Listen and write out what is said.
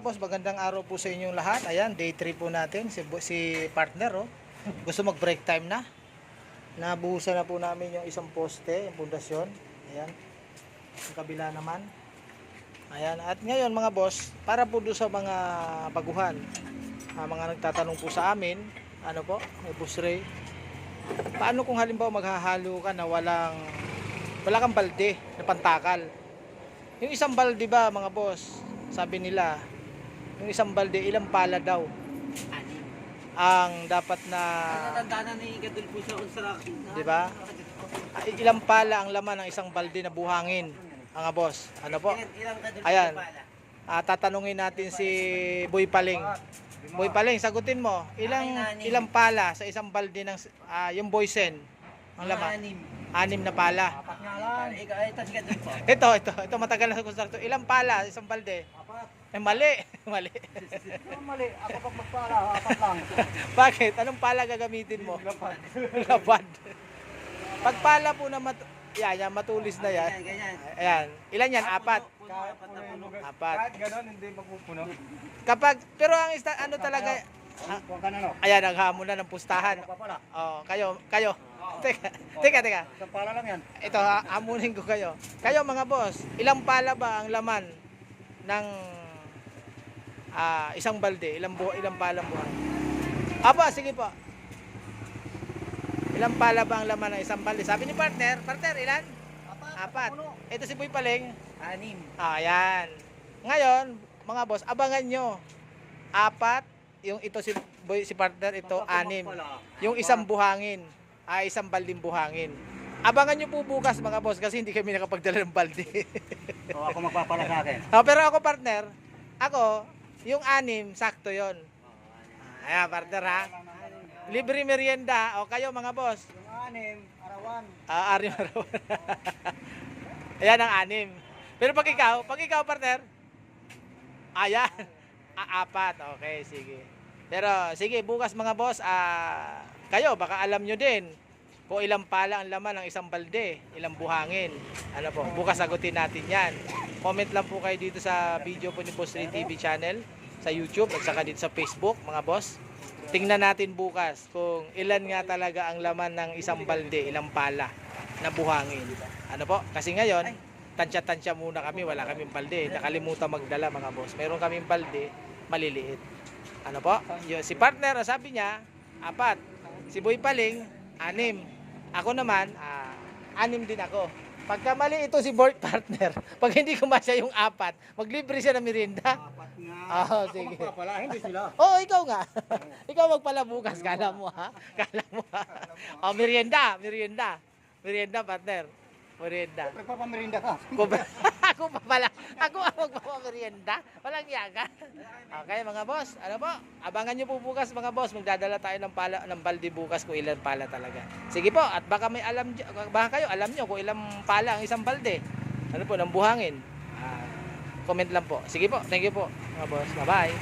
boss, magandang araw po sa inyong lahat. Ayan, day 3 po natin. Si partner, oh. Gusto mag-break time na. Nabuhusan na po namin yung isang poste, yung pundasyon. Ayan. Yung kabila naman. Ayan. At ngayon mga boss, para po doon sa mga baguhan, mga nagtatanong po sa amin, ano po, may Boss Ray, paano kung halimbawa maghahalo ka na wala kang balde na pantakal? Yung isang balde ba mga boss, sabi nila, yung isang balde ilang pala daw ang dapat na, Natandaan ni Gadul po sa construction. di ba? Ilang pala ang laman ng isang balde na buhangin, mga boss. Ano po? Ilang Gadul po Ayan. pala? Tatanungin natin si Boy Paling. Boy Paling, sagutin mo. Ilang pala sa isang balde ng yung boysen ang laman? Anim na pala. Apat nga lang. Ito si Gadul po. Ito matagal na sa construction. Ilang pala isang balde? Apat. Mali. Mali. Mali. Ako pag magpala, apat lang. Bakit? Anong pala gagamitin mo? Lapad. Lapad. Pag pala po na matulis na yan. Ganyan. Ayan. Ilan yan? Apat. Apat na puno. Apat. Kahit gano'n, hindi mapupuno. Pero ang ano talaga, Huwag ka na, no? ayan, naghamon na ng pustahan. Papala. Oh, kayo. Teka. Isang pala lang yan. Ito, hamunin ko kayo. Kayo mga boss, ilang pala ba ang laman ng isang balde? Ilang pala ang buhay? Aba, sige po. Ilang pala ba ang laman ng isang balde? Sabi ni partner, ilan? Apat. Ito si Boy Paling. Anim. Ayan. Ngayon, mga boss, abangan nyo. Apat, yung ito si partner, ito anim. Yung isang buhangin, isang balding buhangin. Abangan nyo po bukas mga boss kasi hindi kami nakapagdala ng balde. O ako magpapala sa akin. Pero ako partner, yung anim, sakto yon. Ayan partner ha. Libre merienda. O kayo mga boss. Yung anim, arawan. Araw. Ayan ang anim. Pero pag ikaw partner, ayan. Apat. Okay, sige. Pero sige, bukas mga boss, kayo baka alam nyo din kung ilang pala ang laman ng isang balde, ilang buhangin. Ano po, bukas sagutin natin yan. Comment lang po kayo dito sa video po ni Boss Ray TV channel, sa YouTube at saka dito sa Facebook mga boss. Tingnan natin bukas kung ilan nga talaga ang laman ng isang balde, ilang pala na buhangin. Ano po, kasi ngayon, tansya-tansya muna kami, wala kaming balde. Nakalimutan magdala mga boss. Meron kaming balde, maliliit. Ano po? Si partner, sabi niya, apat. Si Boy Paling, anim. Ako naman, anim din ako. Pagka mali ito si board partner, pag hindi kumasya yung apat, maglibre siya ng merienda. Apat nga. Ako sige. Magpapala, hindi sila. Oo, ikaw nga. Ikaw magpala bukas, kala mo ha. Merienda, partner. Merienda. Nagpapamerinda ka. Ako ang magpapamerienda. Walang yaga. Okay mga boss, ano po? Abangan nyo po bukas mga boss. Magdadala tayo ng balde bukas kung ilan pala talaga. Sige po, at baka kayo alam nyo kung ilang pala ang isang balde. Ano po, ng buhangin. Comment lang po. Sige po, thank you po mga boss. Bye-bye.